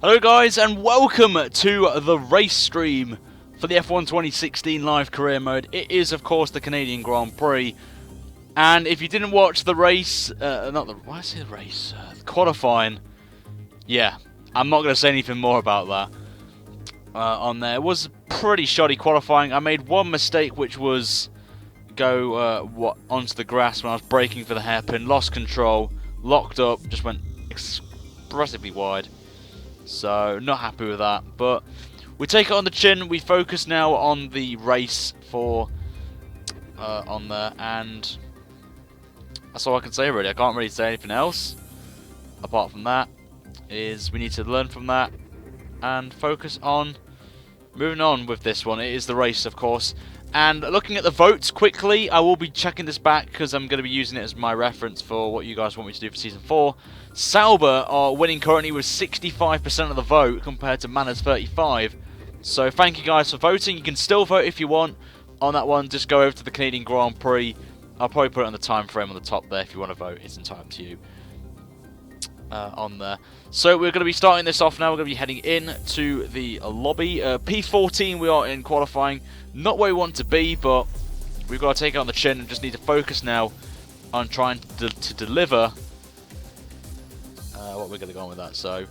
Hello guys and welcome to the race stream for the F1 2016 live career mode. It is of course the Canadian Grand Prix, and if you didn't watch the race, the qualifying, yeah, I'm not going to say anything more about that on there. It was pretty shoddy qualifying. I made one mistake, which was go onto the grass when I was braking for the hairpin, lost control, locked up, just went expressively wide. So, not happy with that, but we take it on the chin. We focus now on the race for on there, and that's all I can say really. I can't really say anything else apart from that. Is we need to learn from that and focus on moving on with this one. It is the race, of course. And looking at the votes quickly, I will be checking this back because I'm going to be using it as my reference for what you guys want me to do for Season 4. Sauber are winning currently with 65% of the vote compared to Manners 35%. So thank you guys for voting. You can still vote if you want on that one. Just go over to the Canadian Grand Prix. I'll probably put it on the time frame on the top there if you want to vote. It's entirely up to you on there. So we're going to be starting this off now. We're going to be heading in to the lobby. P14 we are in qualifying. Not where we want to be, but we've got to take it on the chin and just need to focus now on trying to deliver what we're going to go on with that. So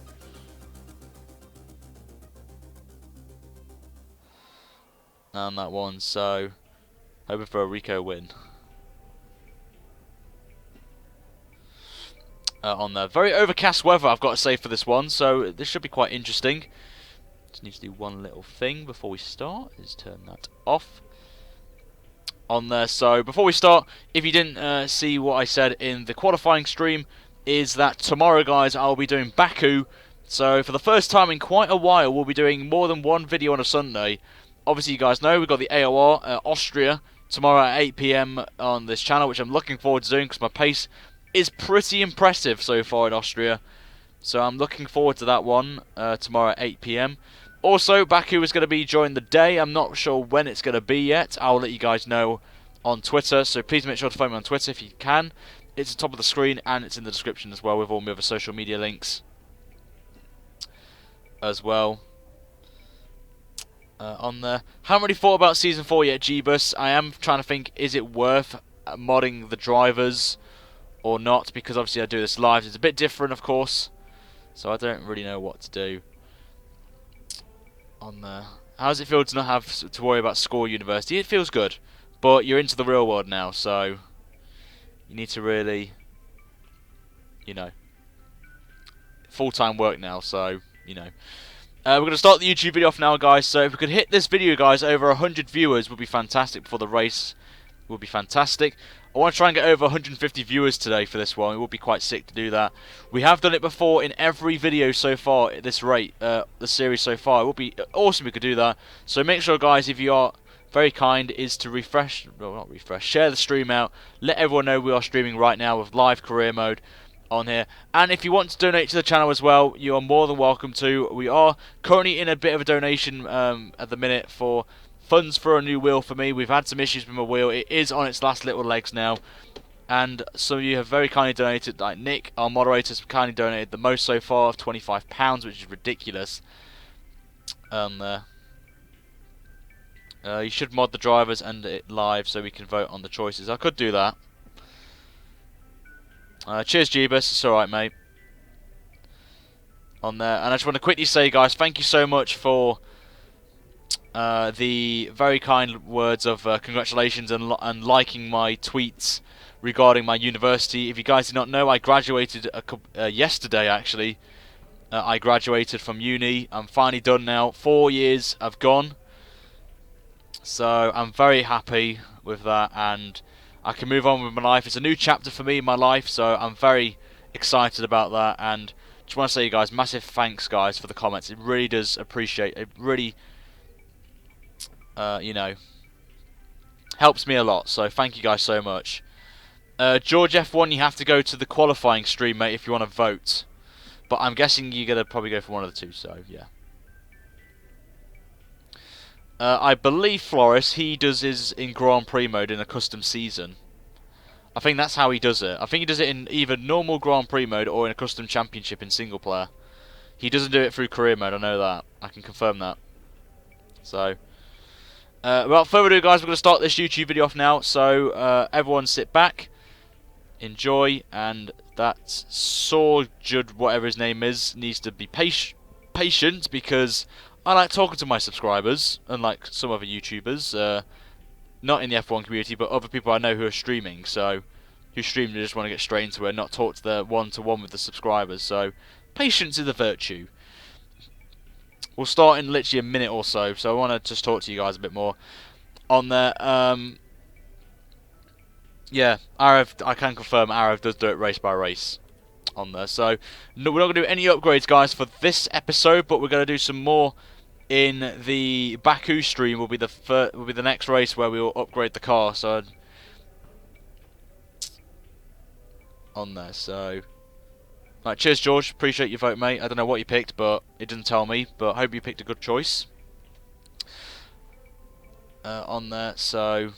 on that one, so hoping for a Rico win. On the very overcast weather, I've got to say, for this one, so this should be quite interesting. Just need to do one little thing before we start, is turn that off on there. So before we start, if you didn't see what I said in the qualifying stream, is that tomorrow, guys, I'll be doing Baku. So for the first time in quite a while, we'll be doing more than one video on a Sunday. Obviously, you guys know we've got the AOR Austria tomorrow at 8 PM on this channel, which I'm looking forward to doing because my pace is pretty impressive so far in Austria. So I'm looking forward to that one tomorrow at 8 PM. Also, Baku is going to be during the day. I'm not sure when it's going to be yet. I'll let you guys know on Twitter. So please make sure to follow me on Twitter if you can. It's at the top of the screen and it's in the description as well with all my other social media links as well. On there. Haven't really thought about Season 4 yet, Jeebus. I am trying to think, is it worth modding the drivers or not? Because obviously I do this live. It's a bit different, of course. So I don't really know what to do on there. How does it feel to not have to worry about Score University? It feels good. But you're into the real world now, so you need to really, you know, full-time work now, so, you know. We're going to start the YouTube video off now, guys. So if we could hit this video, guys, over 100 viewers would be fantastic before the race. Would be fantastic. I want to try and get over 150 viewers today for this one. It would be quite sick to do that. We have done it before in every video so far at this rate, the series so far. It would be awesome if we could do that. So make sure, guys, if you are very kind, is to refresh, well, not refresh, share the stream out. Let everyone know we are streaming right now with live career mode on here. And if you want to donate to the channel as well, you are more than welcome to. We are currently in a bit of a donation at the minute for funds for a new wheel for me. We've had some issues with my wheel. It is on its last little legs now. And some of you have very kindly donated, like Nick, our moderator, has kindly donated the most so far of £25, which is ridiculous. You should mod the drivers and it live so we can vote on the choices. I could do that. Cheers, Jeebus. It's alright, mate. On there. And I just want to quickly say, guys, thank you so much for the very kind words of congratulations and liking my tweets regarding my university. If you guys did not know, I graduated yesterday, actually. I graduated from uni. I'm finally done now. 4 years have gone. So I'm very happy with that, and I can move on with my life. It's a new chapter for me in my life, so I'm very excited about that. And just want to say, you guys, massive thanks, guys, for the comments. It really does appreciate it. Really, you know, helps me a lot. So thank you guys so much. George F1, you have to go to the qualifying stream, mate, if you want to vote. But I'm guessing you're going to probably go for one of the two, so yeah. I believe Floris, he does his in Grand Prix mode in a custom season. I think that's how he does it. I think he does it in either normal Grand Prix mode or in a custom championship in single player. He doesn't do it through career mode, I know that. I can confirm that. So, without further ado, guys, we're going to start this YouTube video off now. So, everyone sit back, enjoy, and that Sorjud, whatever his name is, needs to be patient, because I like talking to my subscribers, unlike some other YouTubers, not in the F1 community, but other people I know who are streaming, so who stream and just want to get straight into it and not talk to the one-to-one with the subscribers. So, patience is a virtue. We'll start in literally a minute or so, so I want to just talk to you guys a bit more on there. Yeah, Arav, I can confirm Arav does do it race by race on there. So, no, we're not going to do any upgrades, guys, for this episode, but we're going to do some more in the Baku stream. Will be the next race where we will upgrade the car. So, on there, so. Right, cheers, George. Appreciate your vote, mate. I don't know what you picked, but it didn't tell me. But I hope you picked a good choice. On there, so.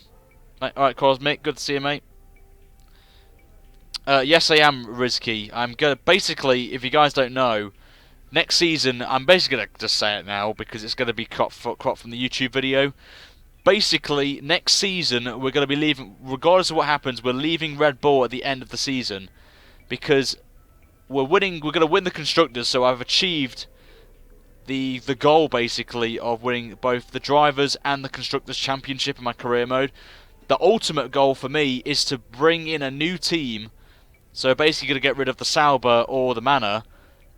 Alright, Cosmic. Good to see you, mate. Yes, I am, Rizky. I'm gonna basically, if you guys don't know, next season, I'm basically gonna just say it now because it's gonna be cropped from the YouTube video. Basically, next season we're gonna be leaving, regardless of what happens, we're leaving Red Bull at the end of the season because we're winning. We're gonna win the constructors, so I've achieved the goal basically of winning both the drivers and the constructors championship in my career mode. The ultimate goal for me is to bring in a new team. So basically going to get rid of the Sauber or the Manor,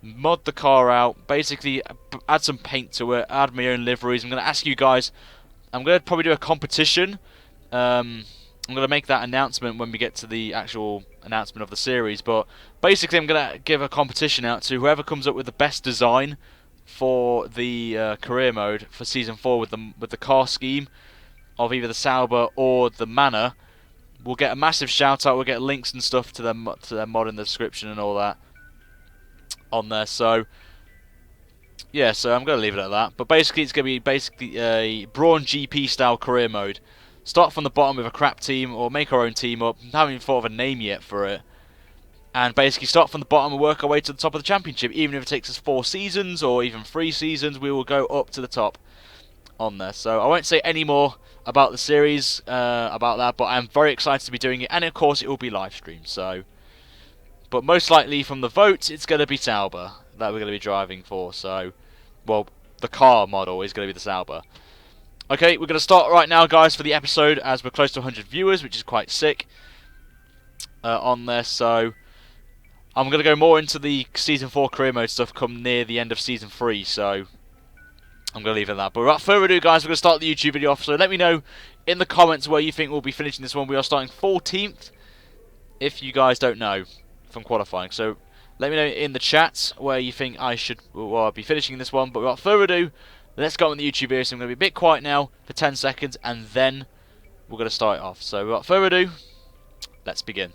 mod the car out, basically add some paint to it, add my own liveries. I'm going to ask you guys, I'm going to probably do a competition. I'm going to make that announcement when we get to the actual announcement of the series. But basically I'm going to give a competition out to whoever comes up with the best design for the career mode for Season 4 with the car scheme of either the Sauber or the Manor. We'll get a massive shout out. We'll get links and stuff to their mod in the description and all that on there. So yeah, so I'm going to leave it at that. But basically, it's going to be a Brawn GP style career mode. Start from the bottom with a crap team, or make our own team up. Haven't even thought of a name yet for it. And basically start from the bottom and work our way to the top of the championship. Even if it takes us 4 seasons or even 3 seasons, we will go up to the top on there. So I won't say any more about the series, about that, but I'm very excited to be doing it, and of course it will be live streamed. So, but most likely from the votes, it's going to be Sauber that we're going to be driving for. So, well, the car model is going to be the Sauber. Okay, we're going to start right now, guys, for the episode, as we're close to 100 viewers, which is quite sick on there. So, I'm going to go more into the Season 4 career mode stuff come near the end of Season 3, so I'm going to leave it at that. But without further ado, guys, we're going to start the YouTube video off. So let me know in the comments where you think we'll be finishing this one. We are starting 14th, if you guys don't know, from qualifying. So let me know in the chat where you think I should be finishing this one. But without further ado, let's go on the YouTube video. So I'm going to be a bit quiet now for 10 seconds, and then we're going to start it off. So without further ado, let's begin.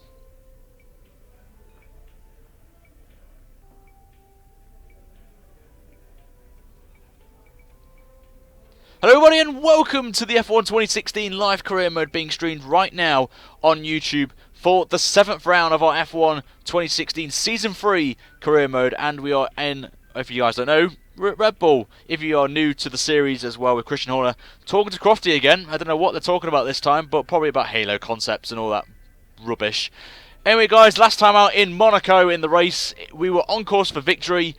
Hello everybody and welcome to the F1 2016 live career mode being streamed right now on YouTube for the 7th round of our F1 2016 Season 3 career mode, and we are in, if you guys don't know, Red Bull. If you are new to the series as well, with Christian Horner talking to Crofty again. I don't know what they're talking about this time, but probably about Halo concepts and all that rubbish. Anyway guys, last time out in Monaco in the race, we were on course for victory,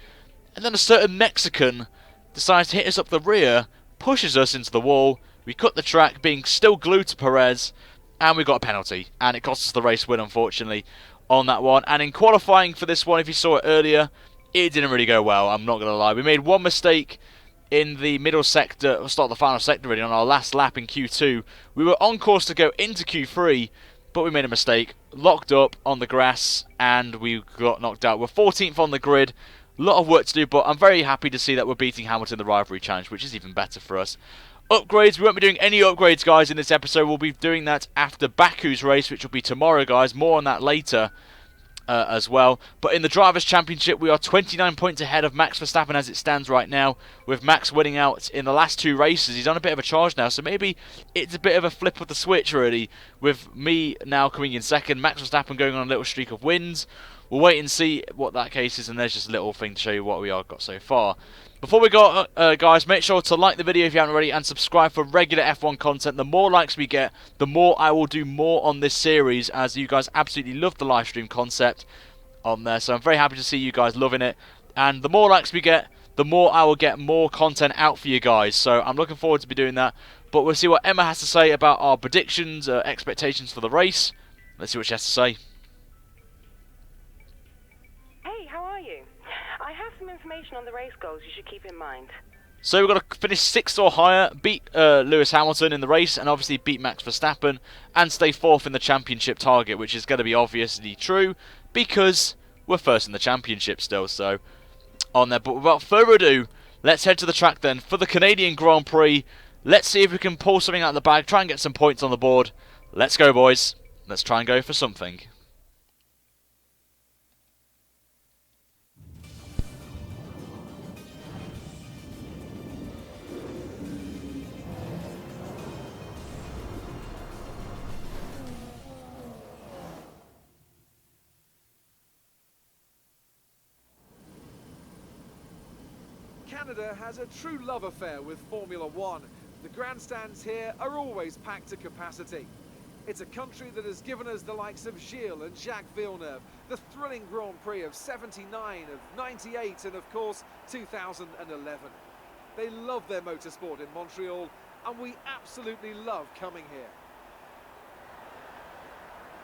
and then a certain Mexican decides to hit us up the rear, pushes us into the wall. We cut the track, being still glued to Perez, and we got a penalty, and it cost us the race win, unfortunately, on that one. And in qualifying for this one, if you saw it earlier, it didn't really go well, I'm not going to lie. We made one mistake in the middle sector, start the final sector really, on our last lap in Q2. We were on course to go into Q3, but we made a mistake, locked up on the grass, and we got knocked out. We're 14th on the grid. A lot of work to do, but I'm very happy to see that we're beating Hamilton in the rivalry challenge, which is even better for us. Upgrades, we won't be doing any upgrades, guys, in this episode. We'll be doing that after Baku's race, which will be tomorrow, guys. More on that later as well. But in the Drivers' Championship, we are 29 points ahead of Max Verstappen as it stands right now, with Max winning out in the last 2 races. He's on a bit of a charge now, so maybe it's a bit of a flip of the switch, really, with me now coming in second, Max Verstappen going on a little streak of wins. we'll wait and see what that case is, and there's just a little thing to show you what we are got so far. Before we go, guys, make sure to like the video if you haven't already, and subscribe for regular F1 content. The more likes we get, the more I will do more on this series, as you guys absolutely love the live stream concept on there. So I'm very happy to see you guys loving it, and the more likes we get, the more I will get more content out for you guys. So I'm looking forward to be doing that. But we'll see what Emma has to say about our predictions, expectations for the race. Let's see what she has to say. Hey, how are you? I have some information on the race goals you should keep in mind. So we've got to finish 6th or higher, beat Lewis Hamilton in the race, and obviously beat Max Verstappen, and stay 4th in the championship target, which is going to be obviously true, because we're 1st in the championship still, so on there. But without further ado, let's head to the track then for the Canadian Grand Prix. Let's see if we can pull something out of the bag, try and get some points on the board. Let's go, boys. Let's try and go for something. Canada has a true love affair with Formula One. The grandstands here are always packed to capacity. It's a country that has given us the likes of Gilles and Jacques Villeneuve, the thrilling Grand Prix of '79, of '98 and of course 2011. They love their motorsport in Montreal, and we absolutely love coming here.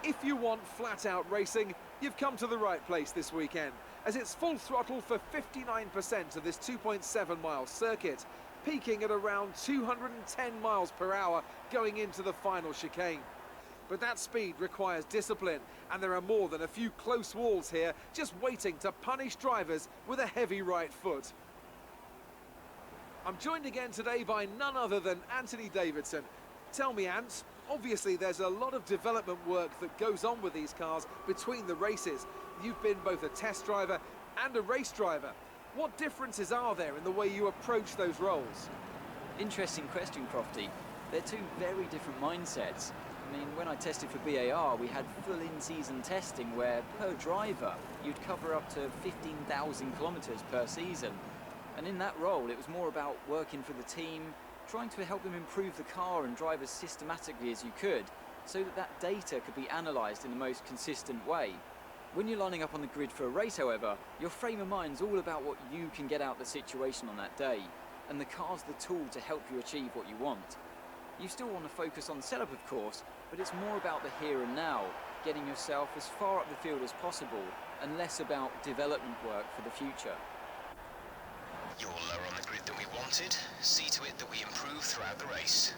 If you want flat-out racing, you've come to the right place this weekend, as it's full throttle for 59% of this 2.7-mile circuit, peaking at around 210 miles per hour going into the final chicane. But that speed requires discipline, and there are more than a few close walls here just waiting to punish drivers with a heavy right foot. I'm joined again today by none other than Anthony Davidson. Tell me, Ant, obviously there's a lot of development work that goes on with these cars between the races. You've been both a test driver and a race driver. What differences are there in the way you approach those roles? Interesting question, Crofty. They're two very different mindsets. I mean, when I tested for BAR, we had full in-season testing where, per driver, you'd cover up to 15,000 kilometres per season. And in that role, it was more about working for the team, trying to help them improve the car and drive as systematically as you could, so that that data could be analysed in the most consistent way. When you're lining up on the grid for a race, however, your frame of mind's all about what you can get out of the situation on that day, and the car's the tool to help you achieve what you want. You still want to focus on the setup, of course, but it's more about the here and now, getting yourself as far up the field as possible, and less about development work for the future. You're lower on the grid than we wanted. See to it that we improve throughout the race.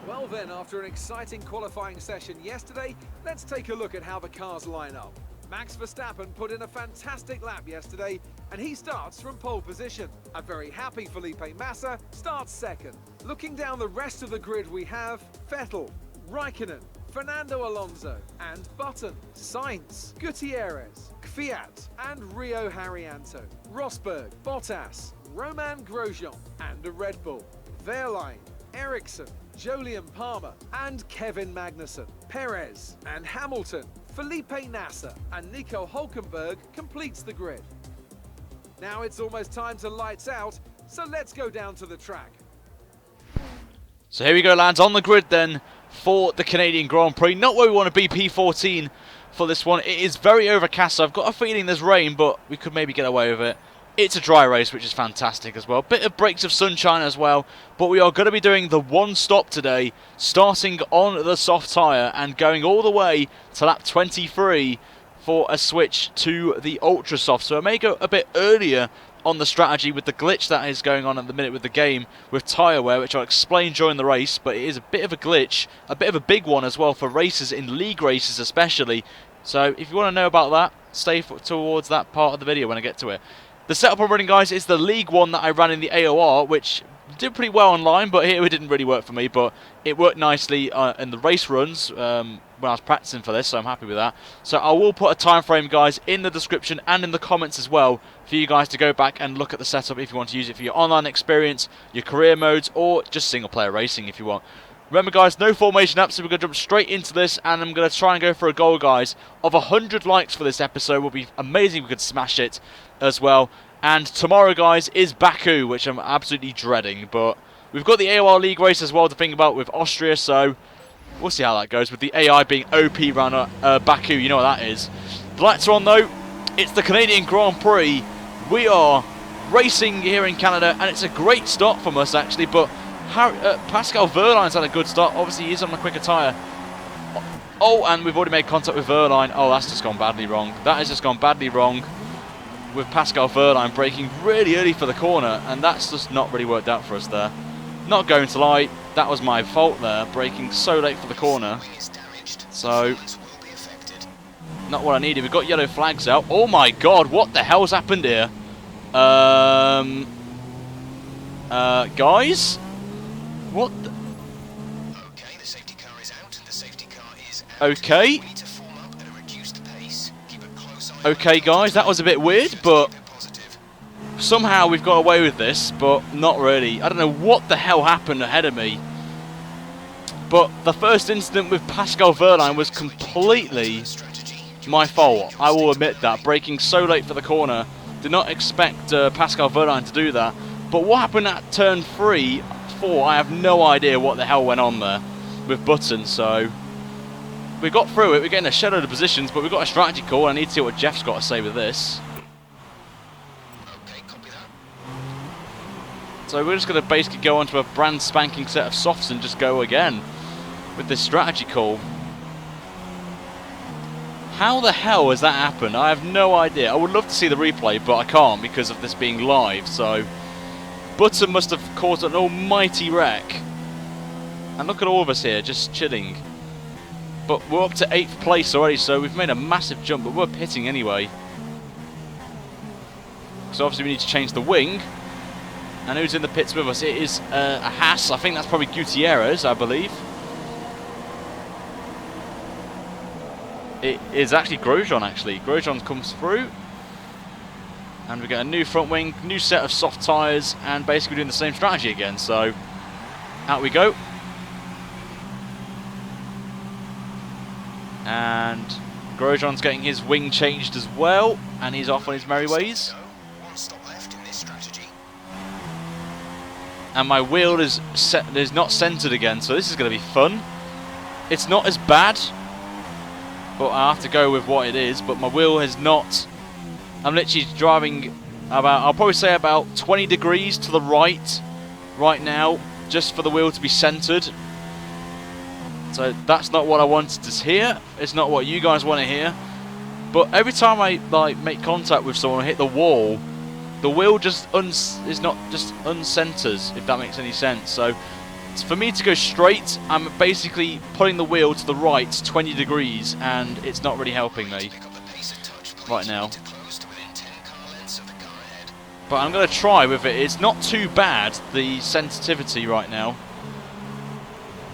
Well then, after an exciting qualifying session yesterday, let's take a look at how the cars line up. Max Verstappen put in a fantastic lap yesterday, and he starts from pole position. A very happy Felipe Massa starts second. Looking down the rest of the grid, we have Vettel, Raikkonen, Fernando Alonso, and Button, Sainz, Gutierrez, Kvyat, and Rio Haryanto, Rosberg, Bottas, Romain Grosjean, and a Red Bull, Wehrlein, Ericsson, Jolyon Palmer, and Kevin Magnussen, Perez, and Hamilton, Felipe Nasser, and Nico Hülkenberg completes the grid. Now it's almost time to lights out, so let's go down to the track. So here we go, lads, on the grid then for the Canadian Grand Prix. Not where we want to be, P14 for this one. It is very overcast, so I've got a feeling there's rain, but we could maybe get away with it. It's a dry race, which is fantastic as well. Bit of breaks of sunshine as well, but we are going to be doing the one stop today, starting on the soft tyre and going all the way to lap 23 for a switch to the ultra soft. So I may go a bit earlier on the strategy with the glitch that is going on at the minute with the game with tyre wear, which I'll explain during the race, but it is a bit of a glitch, a bit of a big one as well for racers in league races especially. So if you want to know about that, stay towards that part of the video when I get to it. The setup I'm running, guys, is the League 1 that I ran in the AOR, which did pretty well online, but here it didn't really work for me, but it worked nicely in the race runs when I was practicing for this, so I'm happy with that. So I will put a time frame, guys, in the description and in the comments as well for you guys to go back and look at the setup if you want to use it for your online experience, your career modes, or just single player racing if you want. Remember, guys, no formation up, so we're going to jump straight into this, and I'm going to try and go for a goal, guys, of 100 likes for this episode. Would be amazing if we could smash it as well. And tomorrow, guys, is Baku, which I'm absolutely dreading, but we've got the AOR League race as well to think about with Austria, so we'll see how that goes with the AI being OP around Baku. You know what that is. The lights are on, though. It's the Canadian Grand Prix. We are racing here in Canada, and it's a great start from us, actually, but Pascal Wehrlein's had a good start. Obviously, he's on a quicker tyre. Oh, and we've already made contact with Wehrlein. Oh, that's just gone badly wrong. That has just gone badly wrong with Pascal Wehrlein braking really early for the corner, and that's just not really worked out for us there. Not going to lie, that was my fault there, braking so late for the corner. So, not what I needed. We've got yellow flags out. Oh my god, what the hell's happened here? Guys? What the? Okay, the safety car is out. The safety car is out. Okay. We need to form up at a reduced pace. Keep a close eye. Okay, guys, that was a bit weird, but somehow we've got away with this, but not really. I don't know what the hell happened ahead of me. But the first incident with Pascal Wehrlein was completely my fault. I will admit that. Braking so late for the corner. Did not expect Pascal Wehrlein to do that. But what happened at turn 3, 4, I have no idea what the hell went on there with Button. So we got through it. We're getting a shed load of positions, but we've got a strategy call. I need to see what Jeff's got to say with this. Okay, copy that. So we're just going to basically go onto a brand spanking set of softs and just go again with this strategy call. How the hell has that happened? I have no idea. I would love to see the replay, but I can't because of this being live. So Button must have caused an almighty wreck. And look at all of us here, just chilling. But we're up to 8th place already, so we've made a massive jump, but we're pitting anyway. So obviously we need to change the wing. And who's in the pits with us? It is a Haas. I think that's probably Gutierrez, I believe. It is actually Grosjean, actually. Grosjean comes through. And we get a new front wing, new set of soft tyres, and basically doing the same strategy again. So, out we go. And Grosjean's getting his wing changed as well, and he's off on his merry ways. One stop left in this strategy. And my wheel is not centered again, so this is going to be fun. It's not as bad, but I have to go with what it is. But my wheel has not. I'm literally driving about, I'll probably say about 20 degrees to the right now, just for the wheel to be centered. So that's not what I wanted to hear. It's not what you guys want to hear. But every time I make contact with someone and hit the wall, the wheel just is not just uncenters, if that makes any sense. So for me to go straight, I'm basically putting the wheel to the right 20 degrees, and it's not really helping me right now. But I'm going to try with it. It's not too bad, the sensitivity right now.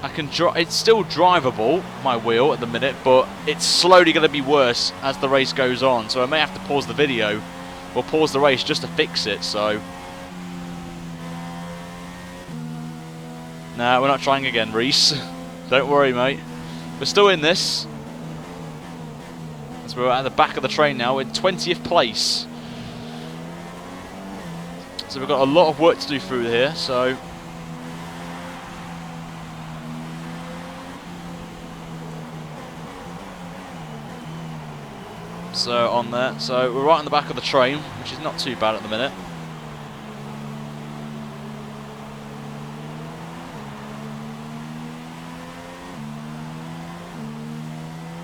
I can it's still drivable, my wheel, at the minute, but it's slowly going to be worse as the race goes on. So I may have to pause the video or pause the race just to fix it. So no, we're not trying again, Reese. Don't worry, mate. We're still in this. So we're at the back of the train now in 20th place. So we've got a lot of work to do through here. So on there. So we're right on the back of the train, which is not too bad at the minute.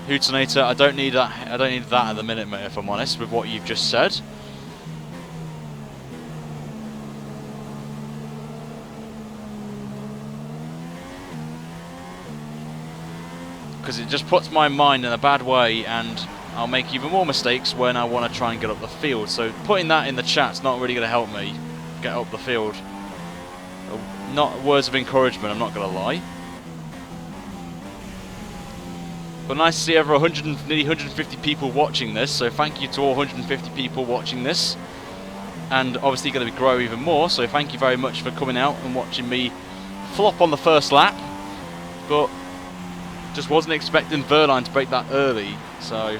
Hootonator, I don't need that. I don't need that at the minute, mate. If I'm honest with what you've just said. Because it just puts my mind in a bad way, and I'll make even more mistakes when I want to try and get up the field. So putting that in the chat's not really going to help me get up the field. Not words of encouragement, I'm not going to lie. But nice to see over nearly 150 people watching this. So thank you to all 150 people watching this. And obviously going to grow even more. So thank you very much for coming out and watching me flop on the first lap. but just wasn't expecting Verline to break that early, so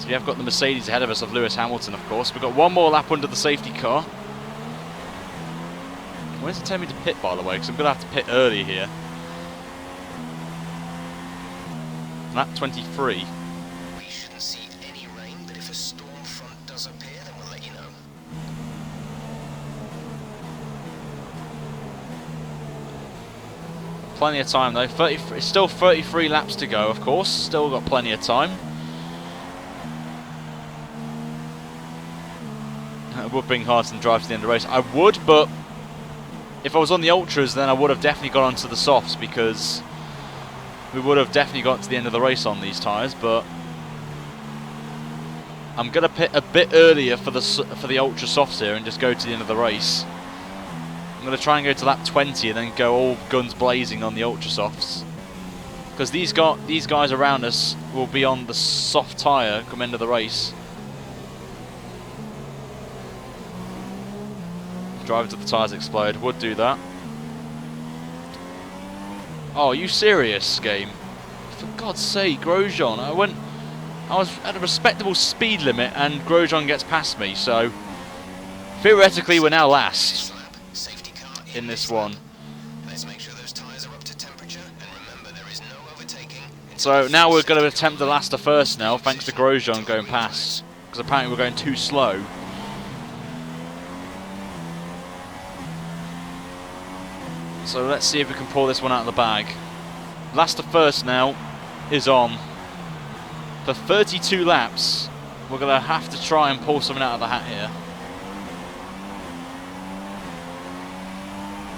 we have got the Mercedes ahead of us of Lewis Hamilton, of course. We've got one more lap under the safety car. Where's it telling me to pit, by the way? Because I'm going to have to pit early here. Lap 23. We shouldn't see any rain, but if a storm front does appear, then we'll let you know. Plenty of time though. It's still 33 laps to go, of course. Still got plenty of time. It would bring Harton drive to the end of the race. I would, but if I was on the Ultras, then I would have definitely gone onto the softs, because we would have definitely got to the end of the race on these tyres. But I'm going to pit a bit earlier for the Ultra softs here and just go to the end of the race. I'm going to try and go to lap 20 and then go all guns blazing on the Ultra softs, because these guys around us will be on the soft tyre come end of the race. Drive until the tyres explode. Would do that. Oh, are you serious, game? For God's sake, Grosjean. I was at a respectable speed limit and Grosjean gets past me, so theoretically we're now last in this one. Let's make sure those tyres are up to temperature, and remember there is no overtaking. So now we're going to attempt the last to first now, thanks to Grosjean going past, because apparently we're going too slow. So let's see if we can pull this one out of the bag. Last to first now is on. For 32 laps, we're going to have to try and pull something out of the hat here.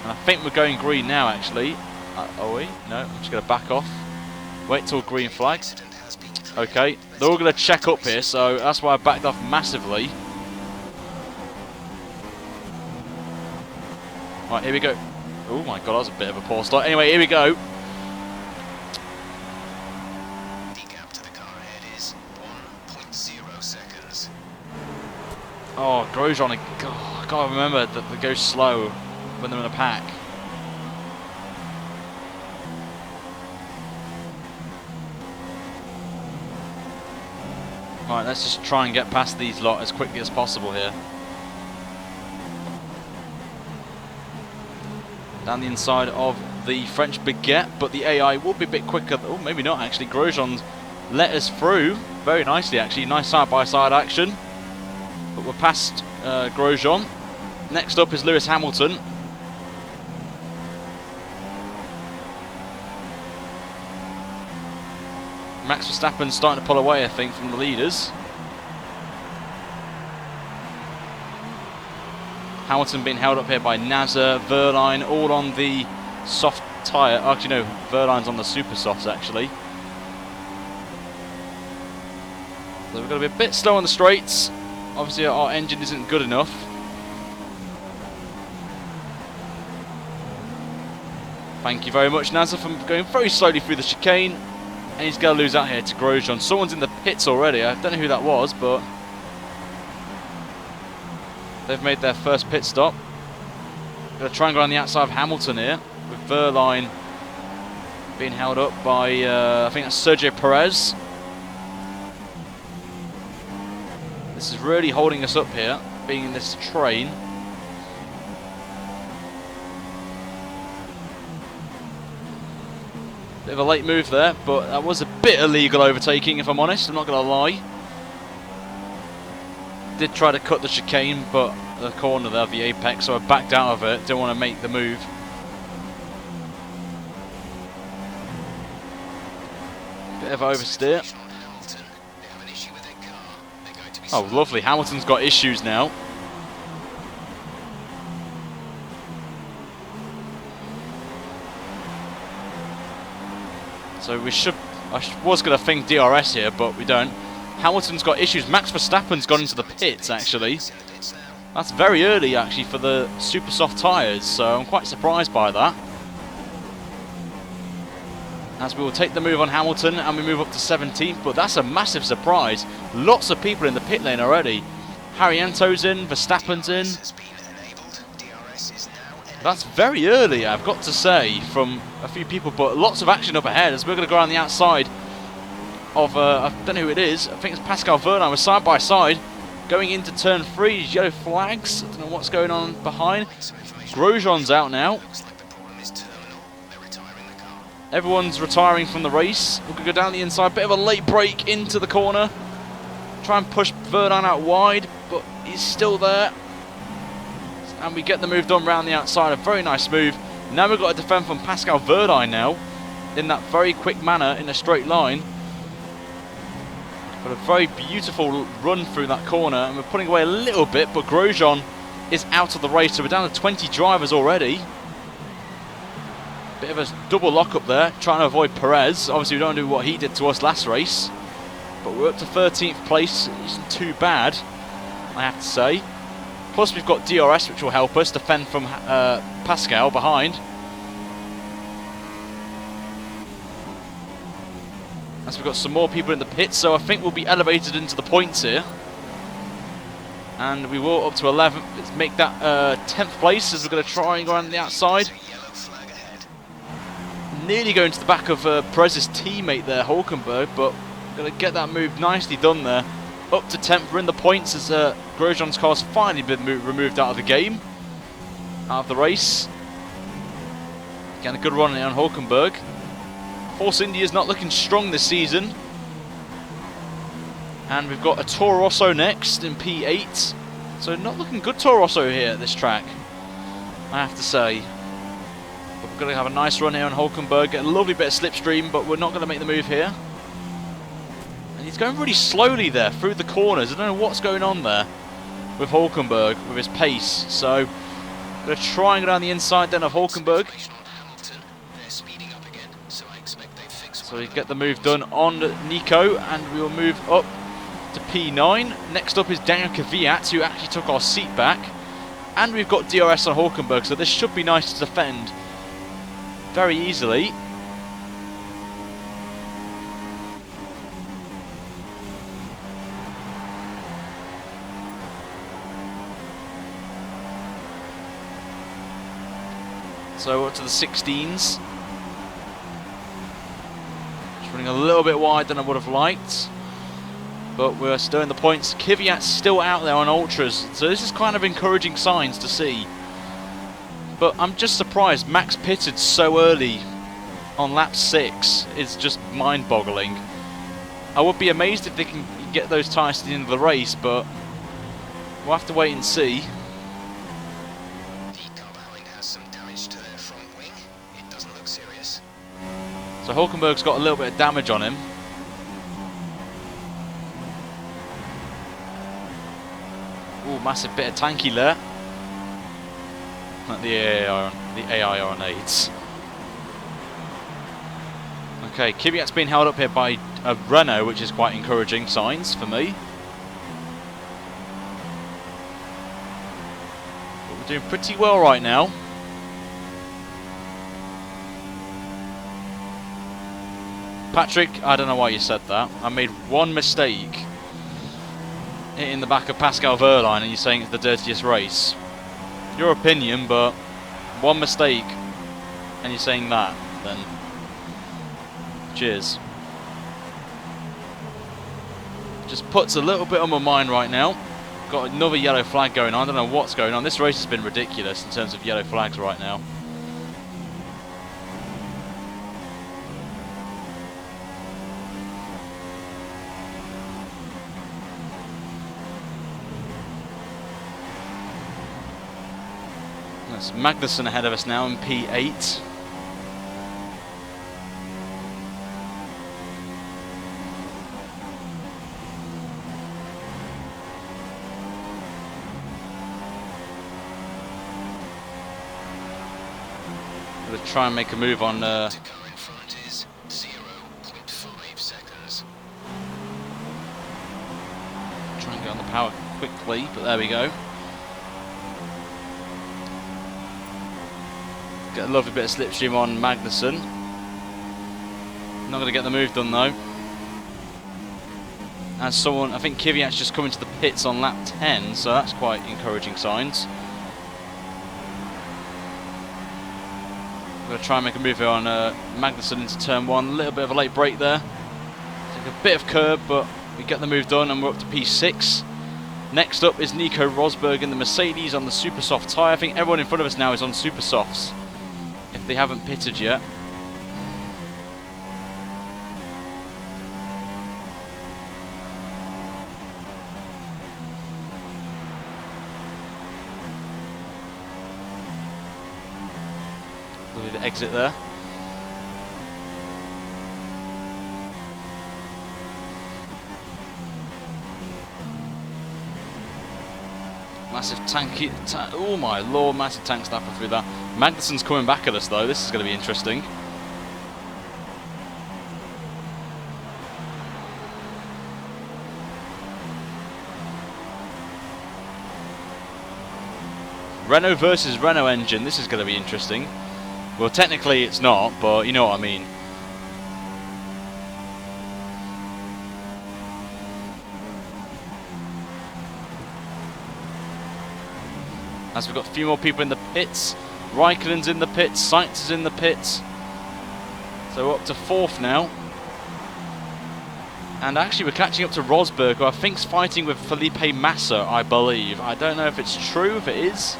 And I think we're going green now, actually. Are we? No, I'm just going to back off. Wait till green flag. Okay, they're all going to check up here, so that's why I backed off massively. Right, here we go. Oh my god, that was a bit of a poor start. Anyway, here we go. The gap to the car ahead is 1.0 seconds. Oh, Grosjean, I can't remember that they go slow when they're in a pack. Right, let's just try and get past these lot as quickly as possible here. Down the inside of the French baguette, but the AI will be a bit quicker. Oh, maybe not actually. Grosjean's let us through very nicely actually. Nice side-by-side action. But we're past Grosjean. Next up is Lewis Hamilton. Max Verstappen's starting to pull away, I think, from the leaders. Hamilton being held up here by Nasser, Verline, all on the soft tyre. Actually, no, Verline's on the super softs, actually. So we've got to be a bit slow on the straights. Obviously, our engine isn't good enough. Thank you very much, Nasser, for going very slowly through the chicane. And he's going to lose out here to Grosjean. Someone's in the pits already. I don't know who that was, but they've made their first pit stop. Going to try and go on the outside of Hamilton here, with Verline being held up by, I think that's Sergio Perez. This is really holding us up here, being in this train. Bit of a late move there, but that was a bit illegal overtaking, if I'm honest. I'm not going to lie. Did try to cut the chicane, but the corner there, the apex, so I backed out of it. Didn't want to make the move. Bit of oversteer. Oh, lovely. Hamilton's got issues now. So we should... I was going to think DRS here, but we don't. Hamilton's got issues. Max Verstappen's gone into the pits, actually. That's very early, actually, for the super soft tyres, so I'm quite surprised by that. As we will take the move on Hamilton, and we move up to 17th, but that's a massive surprise. Lots of people in the pit lane already. Harriento's in, Verstappen's in. That's very early, I've got to say, from a few people, but lots of action up ahead as we're going to go around the outside of, I don't know who it is, I think it's Pascal Verdun. We're side by side, going into turn 3, yellow flags, I don't know what's going on behind. Grosjean's out now. Everyone's retiring from the race. We're going to go down the inside, bit of a late break into the corner. Try and push Verdun out wide, but he's still there. And we get the move done round the outside, a very nice move. Now we've got to defend from Pascal Verdun now, in that very quick manner, in a straight line. But a very beautiful run through that corner, and we're putting away a little bit, but Grosjean is out of the race, so we're down to 20 drivers already. Bit of a double lock up there, trying to avoid Perez. Obviously we don't do what he did to us last race, but we're up to 13th place. It isn't too bad, I have to say. Plus we've got DRS, which will help us defend from Pascal behind. As we've got some more people in the pits, so I think we'll be elevated into the points here. And we will up to 11th. Let's make that 10th place as we're going to try and go around the outside. Nearly going to the back of Perez's teammate there, Hulkenberg, but going to get that move nicely done there. Up to 10th, we're in the points as Grosjean's car's finally been removed out of the game, out of the race. Again, a good run on Hulkenberg. Force India's not looking strong this season. And we've got a Toro Rosso next in P8. So not looking good Toro Rosso here at this track, I have to say. But we're going to have a nice run here on Hulkenberg. Get a lovely bit of slipstream, but we're not going to make the move here. And he's going really slowly there through the corners. I don't know what's going on there with Hulkenberg, with his pace. So I'm going to try and go down the inside then of Hulkenberg. So we get the move done on Nico, and we will move up to P9. Next up is Daniel Kvyat, who actually took our seat back. And we've got DRS on Hulkenberg, so this should be nice to defend very easily. So up to the 16s. Running a little bit wide than I would have liked, but we're still in the points. Kvyat's still out there on ultras, so this is kind of encouraging signs to see. But I'm just surprised Max pitted so early on lap 6. It's just mind-boggling. I would be amazed if they can get those tyres to the end of the race, but we'll have to wait and see. So Hulkenberg's got a little bit of damage on him. Ooh, massive bit of tanky there. Not the AI on aids. Okay, Kvyat's been held up here by a Renault, which is quite encouraging signs for me. But we're doing pretty well right now. Patrick, I don't know why you said that. I made one mistake in the back of Pascal Wehrlein and you're saying it's the dirtiest race. Your opinion, but one mistake and you're saying that, then cheers. Just puts a little bit on my mind right now. Got another yellow flag going on. I don't know what's going on. This race has been ridiculous in terms of yellow flags right now. That's Magnussen ahead of us now in P8. Going to try and make a move on. The car in front is 0.5 seconds. Try and get on the power quickly, but there we go. Get a lovely bit of slipstream on Magnussen. Not going to get the move done though. As someone, I think Kvyat's just coming to the pits on lap 10, so that's quite encouraging signs. I'm going to try and make a move here on Magnussen into turn 1. A little bit of a late break there. Take a bit of curb, but we get the move done and we're up to P6. Next up is Nico Rosberg in the Mercedes on the super soft tyre. I think everyone in front of us now is on super softs, if they haven't pitted yet. Lovely to exit there. Massive tanky, oh my lord, massive tank snapper through that. Magnussen's coming back at us though, this is going to be interesting. Renault versus Renault engine, this is going to be interesting. Well, technically it's not, but you know what I mean. As we've got a few more people in the pits. Raikkonen's in the pits, Sainz is in the pits. So we're up to 4th now. And actually we're catching up to Rosberg, who I think's fighting with Felipe Massa, I believe. I don't know if it's true, if it is.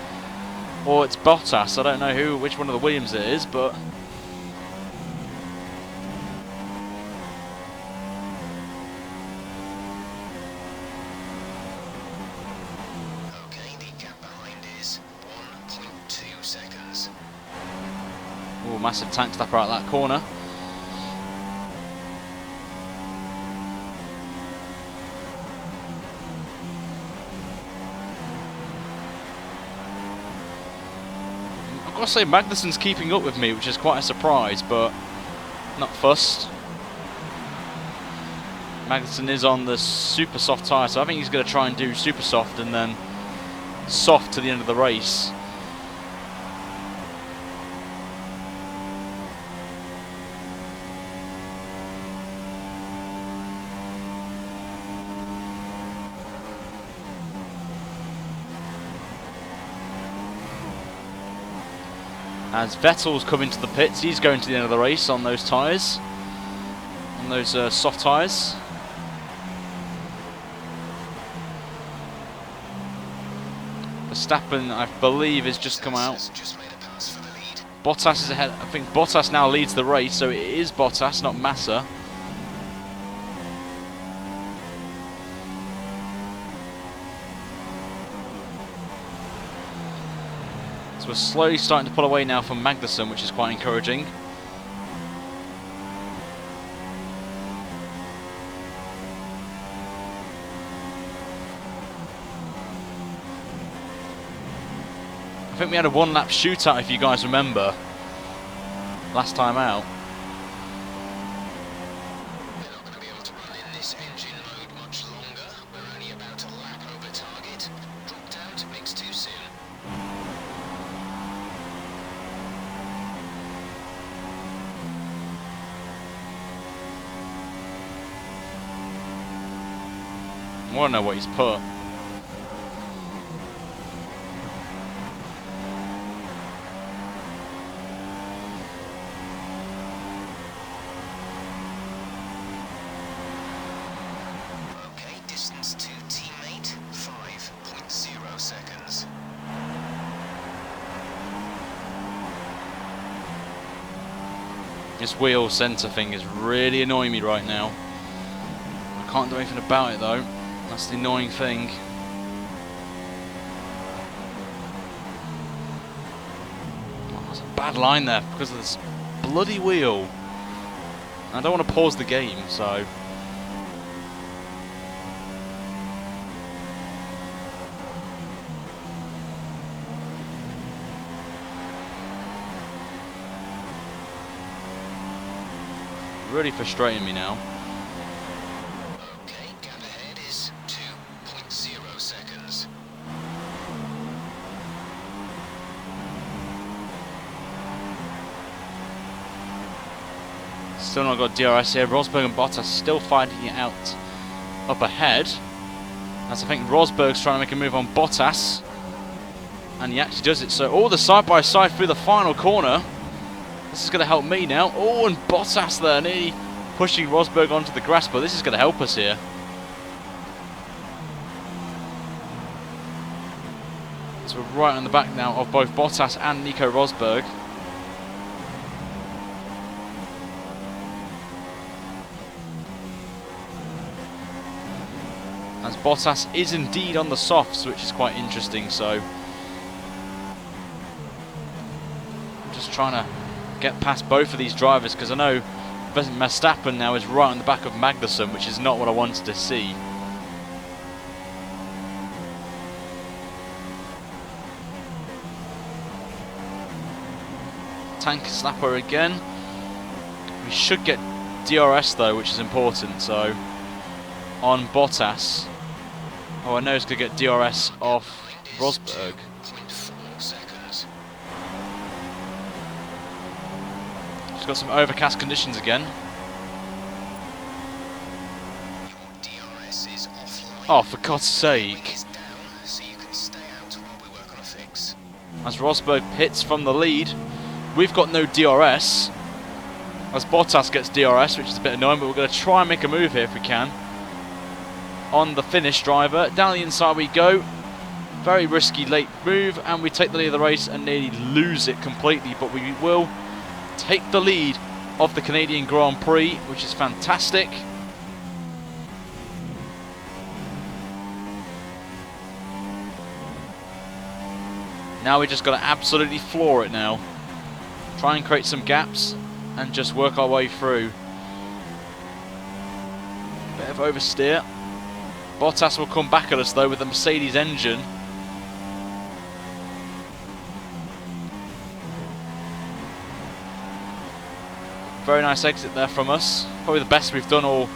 Or it's Bottas, I don't know which one of the Williams it is, but... Oh, massive tank stopper out that corner. I've got to say, Magnussen's keeping up with me, which is quite a surprise, but not fussed. Magnussen is on the super soft tyre, so I think he's going to try and do super soft and then soft to the end of the race. As Vettel's coming to the pits, he's going to the end of the race on those tyres, on those soft tyres. Verstappen, I believe, has just come out. Bottas is ahead. I think Bottas now leads the race, so it is Bottas, not Massa. We're slowly starting to pull away now from Magnussen, which is quite encouraging. I think we had a one-lap shootout, if you guys remember, last time out. We're not going to be able to run in this engine mode much longer. We're only about a lap over target. Dropped out, mix too soon. I want to know what he's put. Okay, distance to teammate, 5.0 seconds. This wheel centre thing is really annoying me right now. I can't do anything about it though. That's the annoying thing. Oh, that's a bad line there because of this bloody wheel. I don't want to pause the game, so... Really frustrating me now. Okay, gap ahead is 2.0 seconds. Still not got DRS here. Rosberg and Bottas still fighting it out up ahead. As I think Rosberg's trying to make a move on Bottas. And he actually does it. So all the side-by-side through the final corner. This is going to help me now. Oh, and Bottas there, nearly pushing Rosberg onto the grass, but this is going to help us here. So we're right on the back now of both Bottas and Nico Rosberg. As Bottas is indeed on the softs, which is quite interesting, so I'm just trying to get past both of these drivers, because I know Verstappen now is right on the back of Magnussen, which is not what I wanted to see. Tank slapper again. We should get DRS though, which is important, so on Bottas. Oh, I know he's going to get DRS off Rosberg. He's got some overcast conditions again. Oh, for God's sake. As Rosberg pits from the lead, we've got no DRS. As Bottas gets DRS, which is a bit annoying, but we're going to try and make a move here if we can. On the Finnish driver, down the inside we go. Very risky late move, and we take the lead of the race and nearly lose it completely, but we will take the lead of the Canadian Grand Prix, which is fantastic. Now we just got to absolutely floor it now. Try and create some gaps and just work our way through. Bit of oversteer. Bottas will come back at us though with the Mercedes engine. Very nice exit there from us. Probably the best we've done all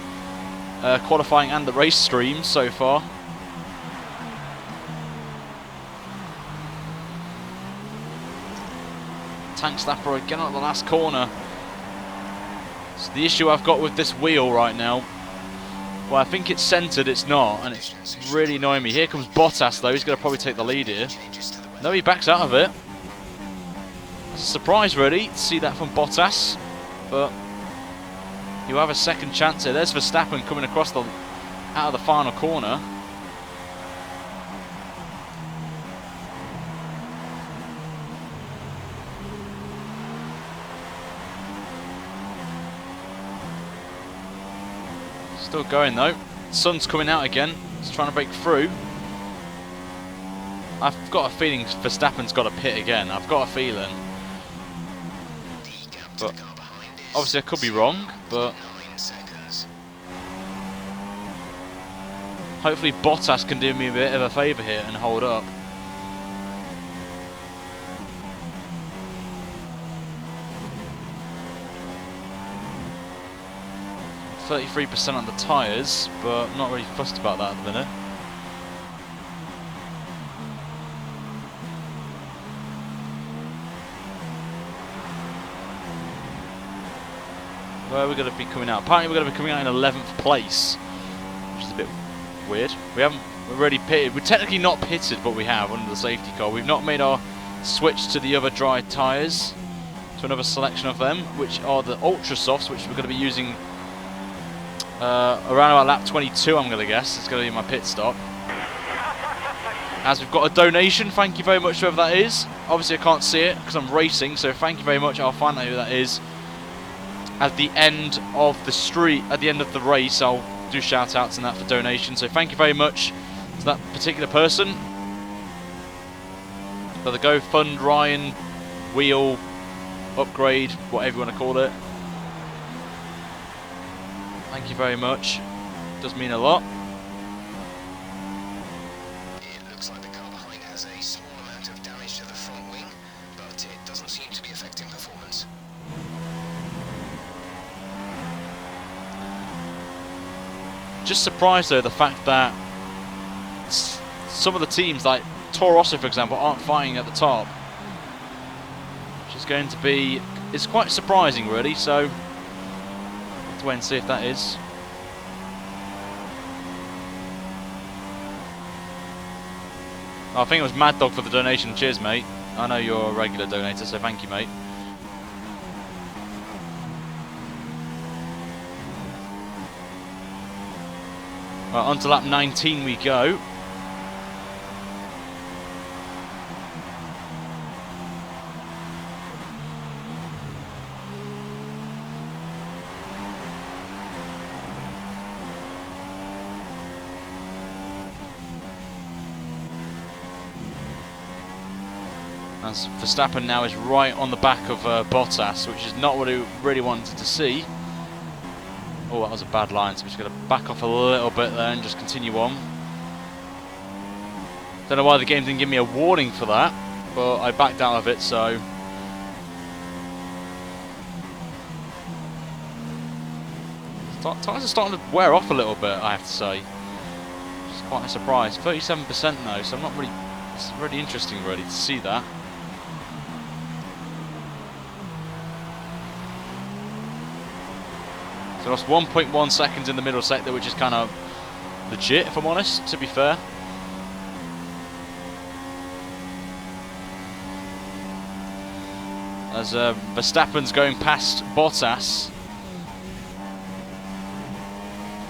qualifying and the race stream so far. Tank slapper again at the last corner. So the issue I've got with this wheel right now, well, I think it's centered, it's not, and it's really annoying me. Here comes Bottas though, he's going to probably take the lead here. No, he backs out of it. It's a surprise really to see that from Bottas, but you have a second chance here. There's Verstappen coming across the out of the final corner. Still going though. Sun's coming out again. He's trying to break through. I've got a feeling Verstappen's got a pit again. I've got a feeling. But obviously I could be wrong, but hopefully Bottas can do me a bit of a favour here and hold up. %33% on the tyres, but I'm not really fussed about that at the minute. Where are we going to be coming out? Apparently we're going to be coming out in 11th place, which is a bit weird. We're already pitted. We're technically not pitted, but we have under the safety car. We've not made our switch to the other dry tyres, to another selection of them, which are the Ultra Softs, which we're going to be using around about lap 22, I'm going to guess. It's going to be my pit stop. As we've got a donation, thank you very much whoever that is. Obviously I can't see it because I'm racing, so thank you very much. I'll find out who that is at the end of the street, at the end of the race. I'll do shout outs and that for donation, so thank you very much to that particular person for the GoFund Ryan wheel upgrade, whatever you want to call it. Thank you very much. Does mean a lot. It looks like the car behind has a small amount of damage to the front wing, but it doesn't seem to be affecting performance. Just surprised though the fact that some of the teams like Toro Rosso for example aren't fighting at the top, which is going to be, it's quite surprising really, so to wait and see if that is. Oh, I think it was Mad Dog for the donation. Cheers mate, I know you're a regular donator, so thank you mate. Right, on to lap 19 we go. As Verstappen now is right on the back of Bottas, which is not what he really wanted to see. Oh, that was a bad line, so I'm just going to back off a little bit there and just continue on. Don't know why the game didn't give me a warning for that, but I backed out of it, so... Tyres are starting to wear off a little bit, I have to say. It's quite a surprise. 37% though, so I'm not really... It's really interesting, really, to see that. So lost 1.1 seconds in the middle sector, which is kind of legit, if I'm honest, to be fair. As Verstappen's going past Bottas.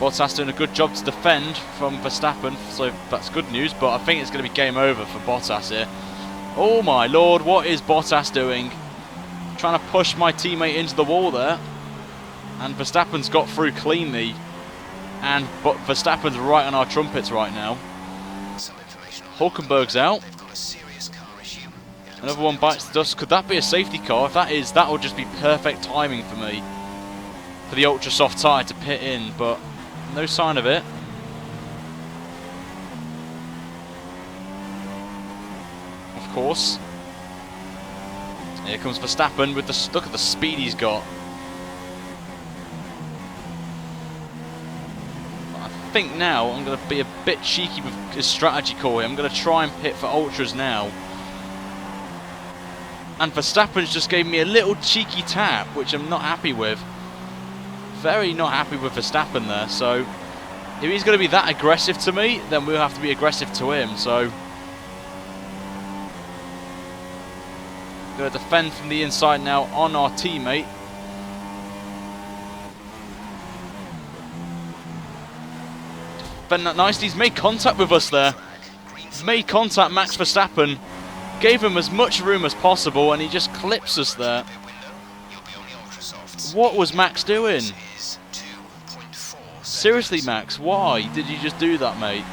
Bottas doing a good job to defend from Verstappen, so that's good news, but I think it's going to be game over for Bottas here. Oh my lord, what is Bottas doing? Trying to push my teammate into the wall there. And Verstappen's got through cleanly. But Verstappen's right on our trumpets right now. Hulkenberg's out. Another one bites the dust. Could that be a safety car? If that is, that will just be perfect timing for me. For the ultra soft tyre to pit in, but no sign of it. Of course. Here comes Verstappen with the look at the speed he's got. I think now I'm going to be a bit cheeky with his strategy call here. I'm going to try and pit for ultras now. And Verstappen's just gave me a little cheeky tap, which I'm not happy with. Very not happy with Verstappen there. So if he's going to be that aggressive to me, then we'll have to be aggressive to him. So going to defend from the inside now on our teammate. Defend that nicely. He's made contact with us there. He's made contact, Max Verstappen. Gave him as much room as possible and he just clips us there. What was Max doing? Seriously, Max, why did you just do that, mate?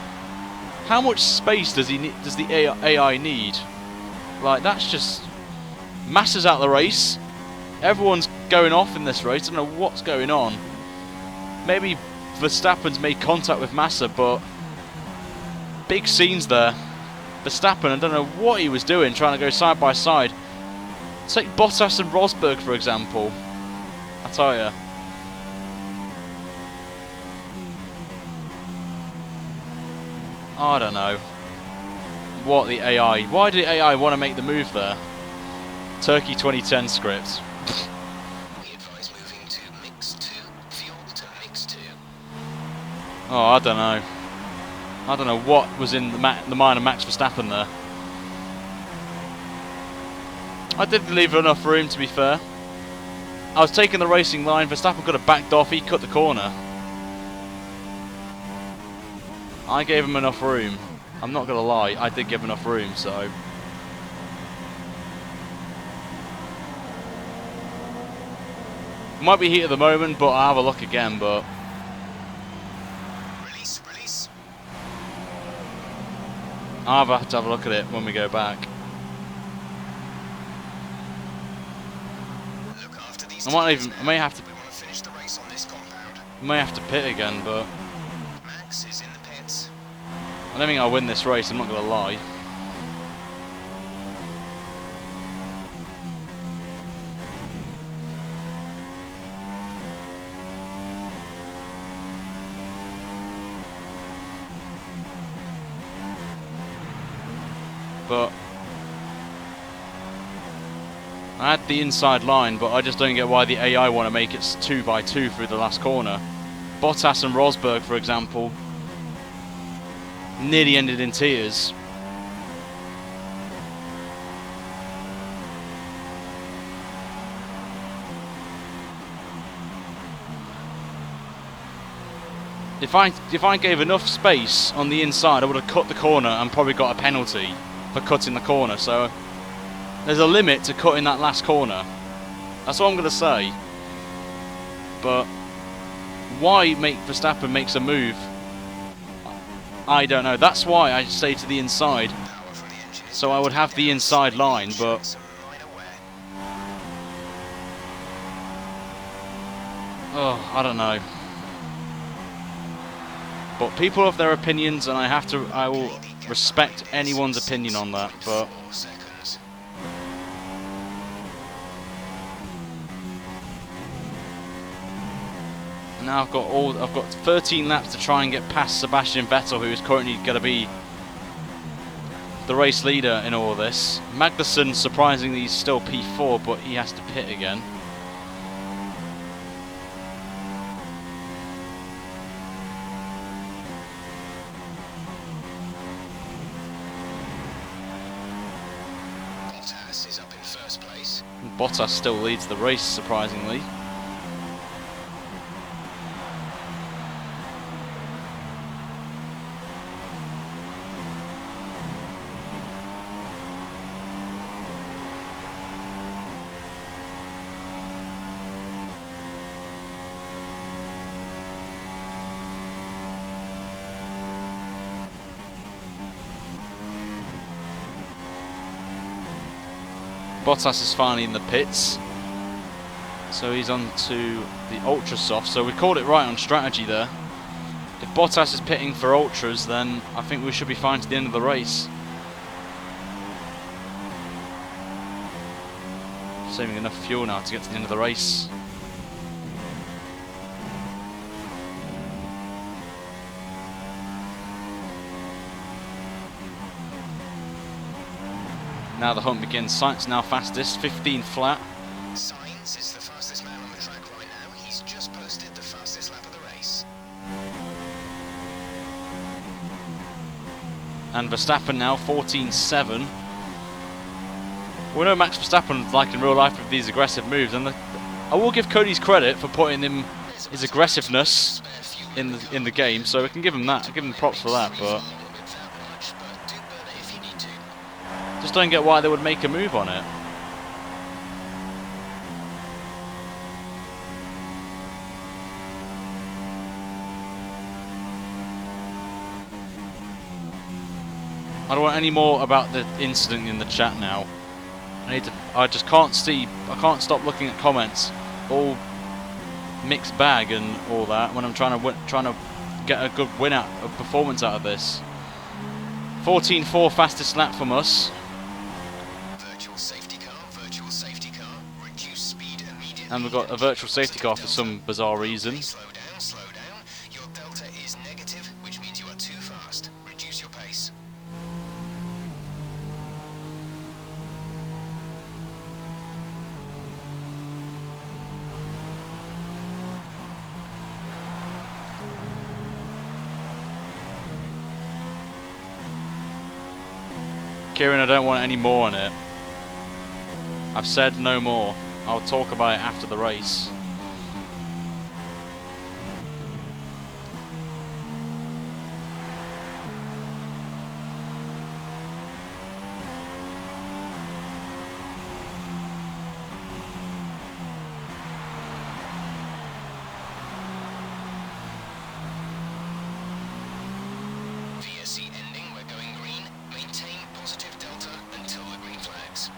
How much space does the AI need? Like, that's just... Massa's out the race. Everyone's going off in this race. I don't know what's going on. Maybe Verstappen's made contact with Massa, but... Big scenes there. Verstappen, I don't know what he was doing, trying to go side by side. Take Bottas and Rosberg, for example. I tell ya. I don't know. What the AI... Why did the AI want to make the move there? Turkey 2010 script. We advise moving to mix 2, fuel to mix 2. Oh, I don't know. I don't know what was in the mind of Max Verstappen there. I did leave enough room, to be fair. I was taking the racing line, Verstappen could have backed off, he cut the corner. I gave him enough room. I'm not going to lie, I did give enough room, so... Might be heat at the moment, but I'll have a look again, but... Release. I'll have to have a look at it when we go back. Look after these I may have to... We want to finish the race on this compound. May have to pit again, but... Max is in the pits. I don't think I'll win this race, I'm not going to lie. But I had the inside line, but I just don't get why the AI want to make it 2x2 through the last corner. Bottas and Rosberg, for example, nearly ended in tears. If I gave enough space on the inside, I would have cut the corner and probably got a penalty for cutting the corner. So there's a limit to cutting that last corner. That's all I'm going to say. But why Verstappen makes a move, I don't know. That's why I stay to the inside. So I would have the inside line, but oh, I don't know. But people have their opinions, and I will respect anyone's opinion on that. But now I've got 13 laps to try and get past Sebastian Vettel, who is currently going to be the race leader in all of this. Magnussen, surprisingly, is still P4, but he has to pit again. Bottas is up in first place. Bottas still leads the race, surprisingly. Bottas is finally in the pits, so he's on to the ultra soft. So we called it right on strategy there. If Bottas is pitting for ultras, then I think we should be fine to the end of the race. Saving enough fuel now to get to the end of the race. Now the hunt begins. Sainz now fastest, 15 flat. Sainz is the fastest man on the track right now. He's just posted the fastest lap of the race. And Verstappen now 14.7. We know Max Verstappen like in real life with these aggressive moves, and I will give Cody's credit for putting him his aggressiveness in the game, so we can give him that. Give him props for that, but just don't get why they would make a move on it. I don't want any more about the incident in the chat now. I just can't see. I can't stop looking at comments, all mixed bag and all that, when I'm trying to get a good performance out of this. 14.4 fastest lap from us. Virtual safety car, reduce speed immediately. And we've got a virtual safety car for some bizarre reason. Slow down. Your delta is negative, which means you are too fast. Reduce your pace. Kieran, I don't want any more on it. I've said no more. I'll talk about it after the race. VSC ending, we're going green. Maintain positive delta until the green flags.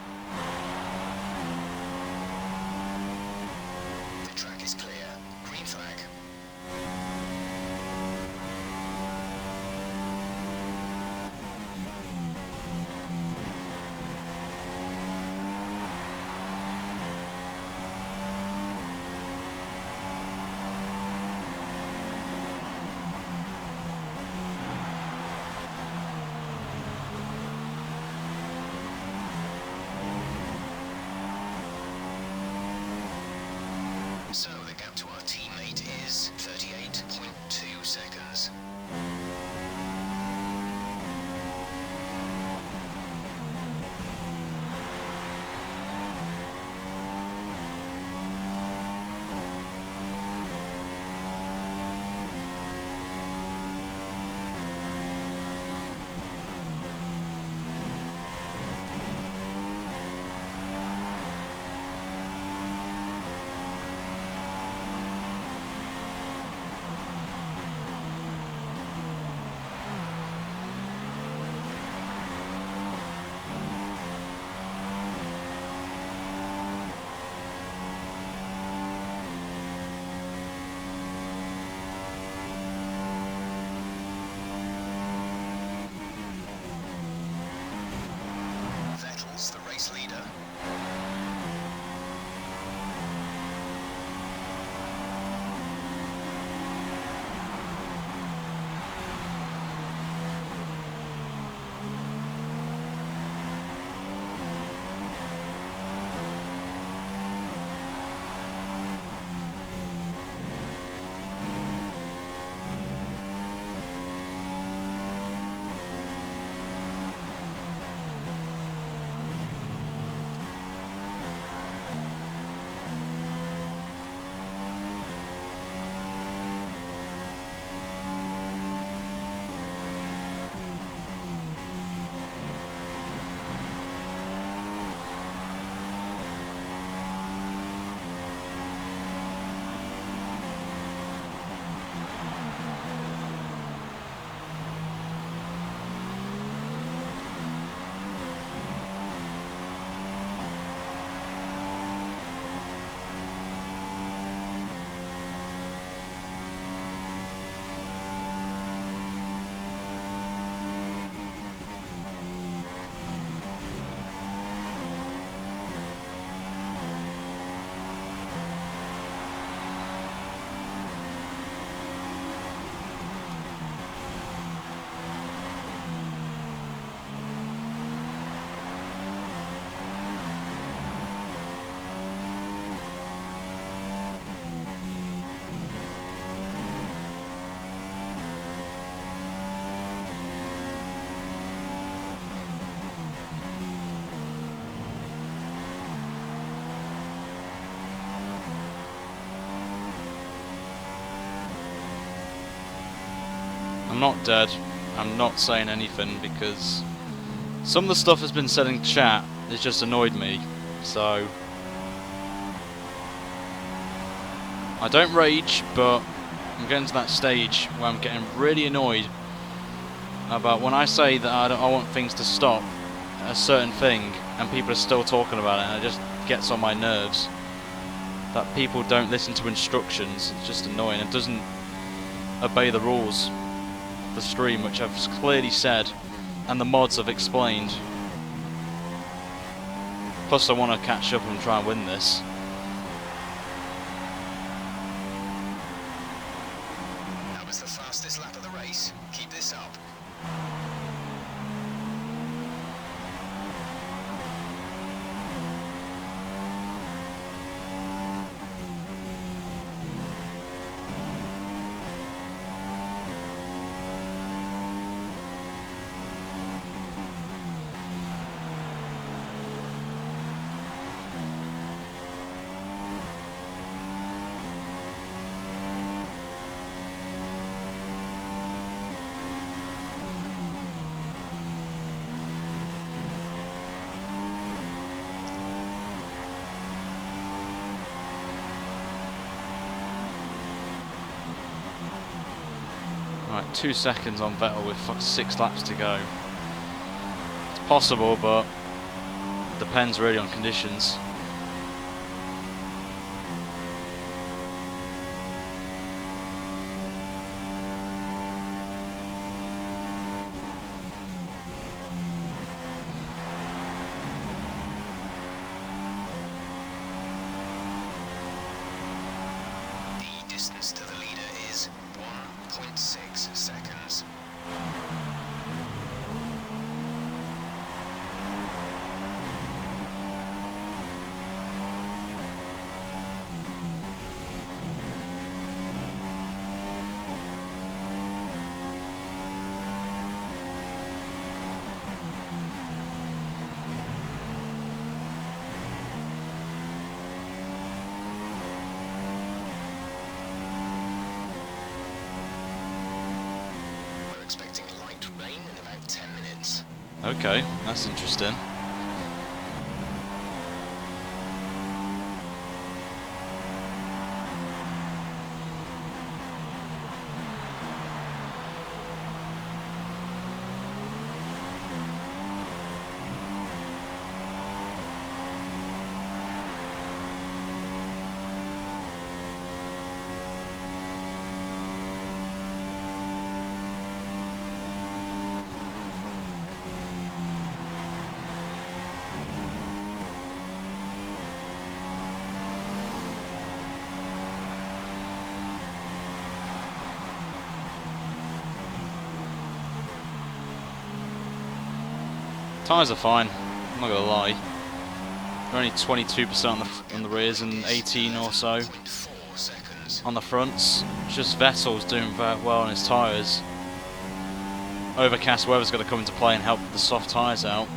I'm not dead. I'm not saying anything because some of the stuff has been said in chat has just annoyed me. So I don't rage, but I'm getting to that stage where I'm getting really annoyed about when I say that I want things to stop a certain thing and people are still talking about it, and it just gets on my nerves that people don't listen to instructions. It's just annoying. It doesn't obey the rules of the stream, which I've clearly said and the mods have explained. Plus I want to catch up and try and win this. That was the fastest lap of the race. Keep this up. Right, 2 seconds on Vettel with 6 laps to go. It's possible, but depends really on conditions. The distance to the leader is 1.6 seconds. We're expecting light rain in about 10 minutes. Okay, that's interesting. Tyres are fine, I'm not gonna lie. They're only 22% on the rears and 18 or so 0.4 seconds. on the fronts. It's just Vettel's doing very well on his tyres. Overcast weather's got to come into play and help the soft tyres out.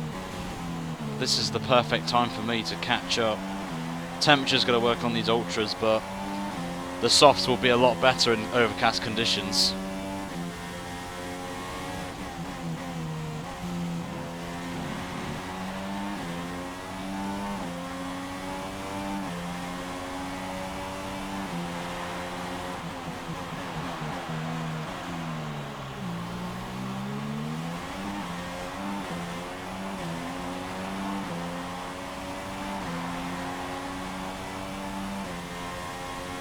This is the perfect time for me to catch up. Temperature's got to work on these ultras, but the softs will be a lot better in overcast conditions.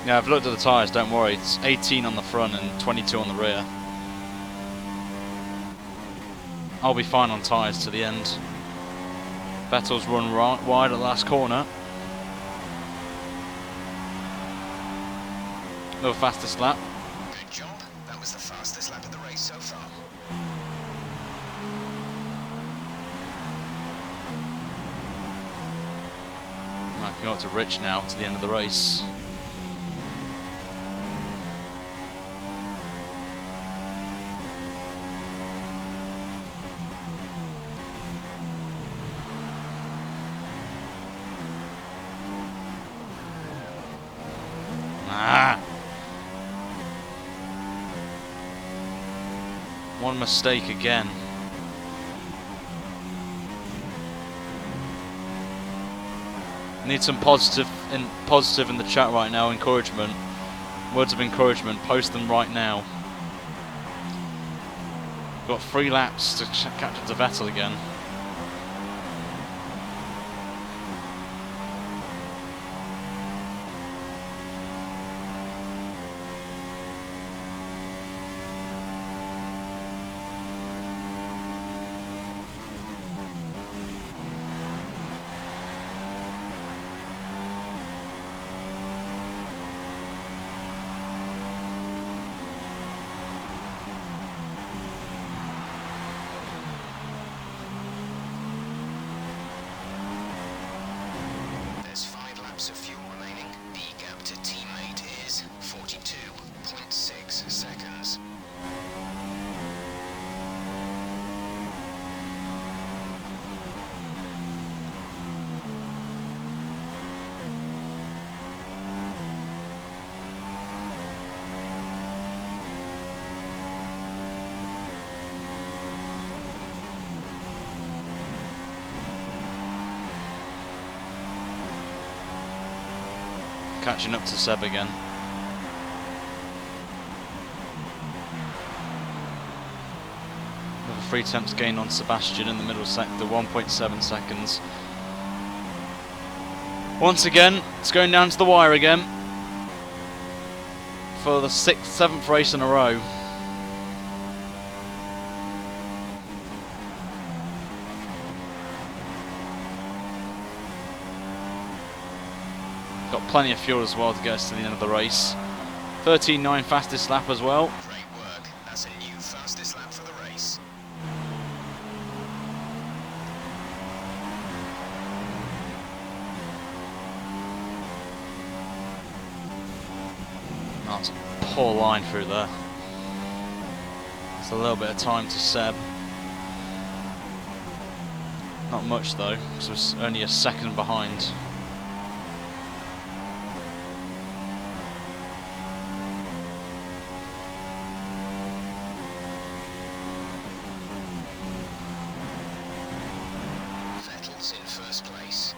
Yeah, I've looked at the tyres, don't worry, it's 18 on the front and 22 on the rear. I'll be fine on tyres to the end. Vettel's run wide at the last corner. Little fastest lap. Good job. That was the fastest lap of the race so far. I can go up to Rich now to the end of the race. One mistake again. Need some positive in the chat right now. Encouragement, words of encouragement. Post them right now. Got 3 laps to capture the Vettel again. There's 5 laps of fuel remaining. The gap to teammate is 42.6 seconds. Catching up to Seb again. Another 3 tenths gain on Sebastian in the middle sector, 1.7 seconds. Once again, it's going down to the wire again for the 6th, 7th race in a row. Got plenty of fuel as well to get us to the end of the race. 13.9 fastest lap as well. Great work. That's a new fastest lap for the race. Oh, it's a poor line through there. It's a little bit of time to Seb. Not much though, because it was only a second behind. Vettel's in first place.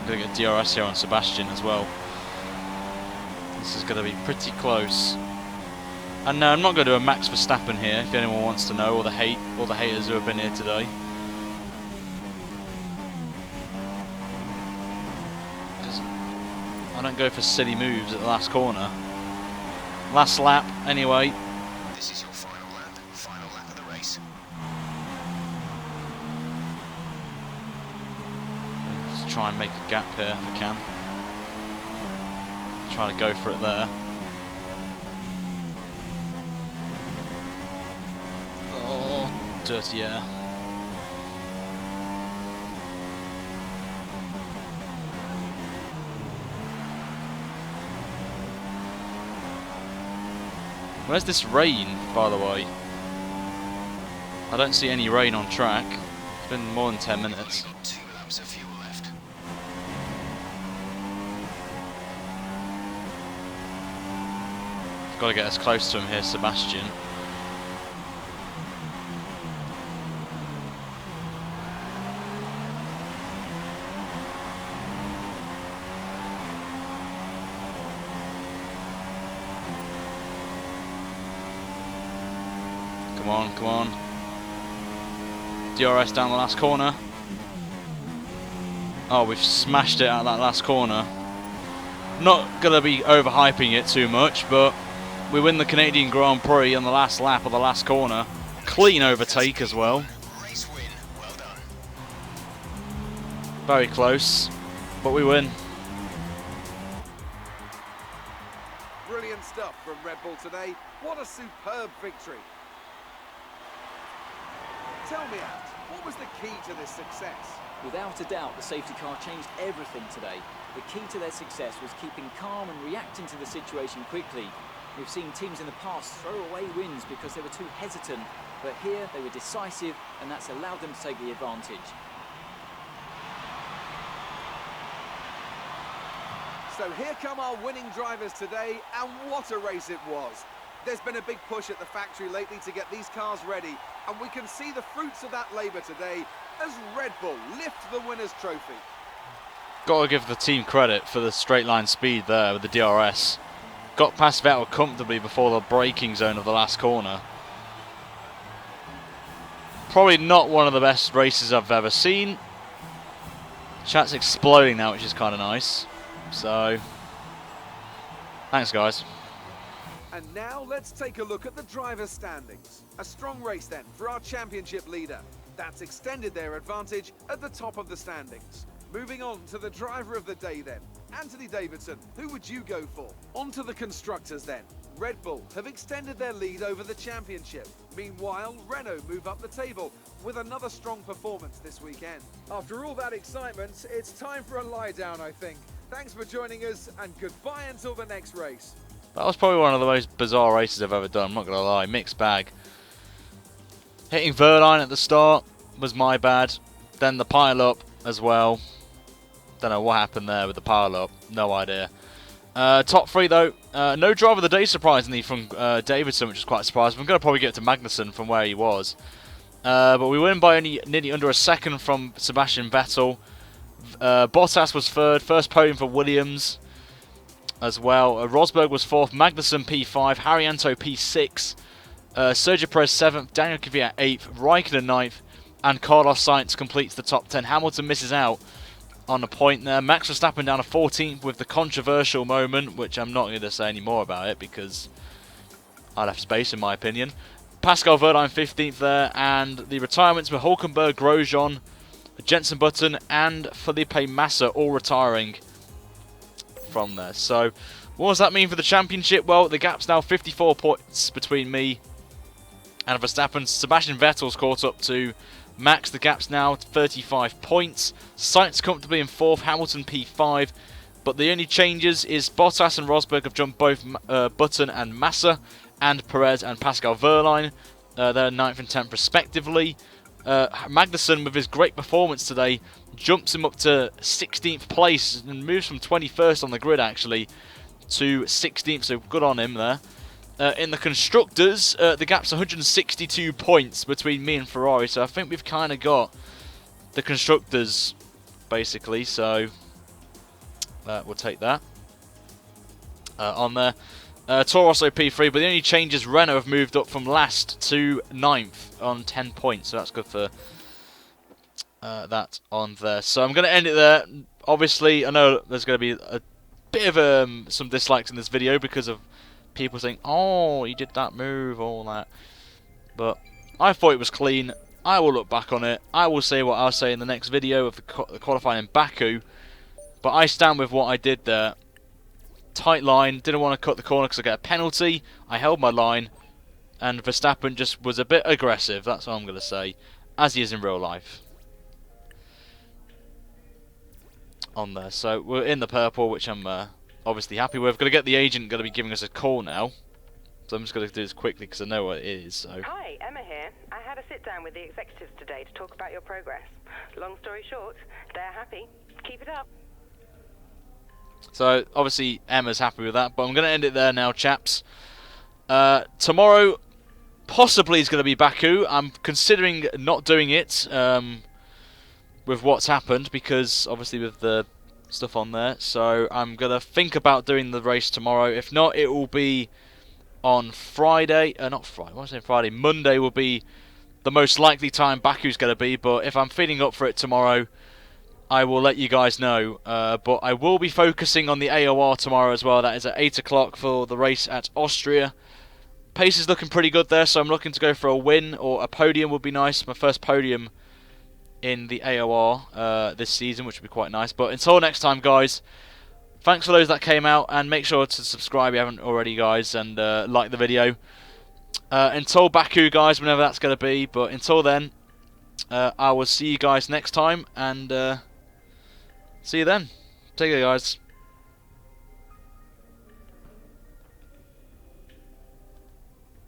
Gonna get DRS here on Sebastian as well. This is gonna be pretty close. And no, I'm not gonna do a Max Verstappen here, if anyone wants to know, or the haters who have been here today. I don't go for silly moves at the last corner. Last lap, anyway. This is your final lap of the race. Let's try and make a gap here if I can. Try to go for it there. Oh, dirty air. Where's this rain, by the way? I don't see any rain on track. It's been more than 10 minutes. Only got 2 laps of fuel left. Got to get as close to him here, Sebastian. Come on, come on. DRS down the last corner. Oh, we've smashed it out of that last corner. Not going to be overhyping it too much, but we win the Canadian Grand Prix on the last lap of the last corner. Clean overtake as well. Race win. Well done. Very close, but we win. Brilliant stuff from Red Bull today. What a superb victory. Tell me, Ant, what was the key to this success? Without a doubt, the safety car changed everything today. The key to their success was keeping calm and reacting to the situation quickly. We've seen teams in the past throw away wins because they were too hesitant But here they were decisive, and that's allowed them to take the advantage. So here come our winning drivers today, and what a race it was. There's been a big push at the factory lately to get these cars ready, and we can see the fruits of that labour today as Red Bull lift the winner's trophy. Got to give the team credit for the straight line speed there with the DRS. Got past Vettel comfortably before the braking zone of the last corner. Probably not one of the best races I've ever seen. Chat's exploding now, which is kind of nice. So, thanks guys. And now let's take a look at the driver's standings. A strong race then for our championship leader. That's extended their advantage at the top of the standings. Moving on to the driver of the day then. Anthony Davidson, who would you go for? On to the constructors then. Red Bull have extended their lead over the championship. Meanwhile, Renault move up the table with another strong performance this weekend. After all that excitement, it's time for a lie down, I think. Thanks for joining us, and goodbye until the next race. That was probably one of the most bizarre races I've ever done, I'm not going to lie. Mixed bag. Hitting Verline at the start was my bad. Then the pile-up as well. Don't know what happened there with the pile-up. No idea. Top three, though. No driver of the day, surprisingly, from Davidson, which is quite surprising. I'm going to probably get to Magnussen from where he was. But we win by only nearly under a second from Sebastian Vettel. Bottas was third. First podium for Williams as well. Rosberg was fourth. Magnussen P5. Haryanto P6. Sergio Perez 7th. Daniel Kvyat 8th. Raikkonen 9th. And Carlos Sainz completes the top 10. Hamilton misses out on a point there. Max Verstappen down to 14th with the controversial moment, which I'm not going to say any more about it because I left space in my opinion. Pascal Wehrlein 15th there, and the retirements were Hulkenberg, Grosjean, Jenson Button and Felipe Massa all retiring from there. So what does that mean for the championship? Well, the gap's now 54 points between me and Verstappen. Sebastian Vettel's caught up to Max. The gap's now 35 points. Sainz comfortably in 4th, Hamilton P5. But the only changes is Bottas and Rosberg have jumped both Button and Massa, and Perez and Pascal Wehrlein. They're 9th and 10th respectively. Magnussen, with his great performance today, jumps him up to 16th place and moves from 21st on the grid actually to 16th, so good on him there. In the Constructors, the gap's 162 points between me and Ferrari, so I think we've kind of got the Constructors, basically, so we'll take that on there. Toro Rosso P3, but the only change is Renault have moved up from last to 9th on 10 points, so that's good for that on there. So I'm going to end it there. Obviously, I know there's going to be a bit of some dislikes in this video because of people saying, oh, you did that move, all that. But I thought it was clean. I will look back on it. I will say what I'll say in the next video of the qualifying in Baku. But I stand with what I did there. Tight line, didn't want to cut the corner because I get a penalty. I held my line. And Verstappen just was a bit aggressive, that's what I'm going to say. As he is in real life. On there. So we're in the purple, which I'm obviously happy with. Going to get the agent going to be giving us a call now. So I'm just going to do this quickly because I know what it is. So. Hi, Emma here. I had a sit down with the executives today to talk about your progress. Long story short, they're happy. Keep it up. So obviously Emma's happy with that, but I'm going to end it there now, chaps. Tomorrow possibly is going to be Baku. I'm considering not doing it with what's happened because obviously with the stuff on there. So I'm going to think about doing the race tomorrow. If not, it will be on Friday. Not Friday, what was I saying? Friday. Monday will be the most likely time Baku's going to be, but if I'm feeling up for it tomorrow, I will let you guys know. But I will be focusing on the AOR tomorrow as well. That is at 8 o'clock for the race at Austria. Pace is looking pretty good there, so I'm looking to go for a win or a podium would be nice. My first podium in the AOR this season, which would be quite nice. But until next time, guys, thanks for those that came out, and make sure to subscribe if you haven't already, guys, and like the video. Until Baku, guys, whenever that's going to be. But until then, I will see you guys next time, and see you then. Take care, guys.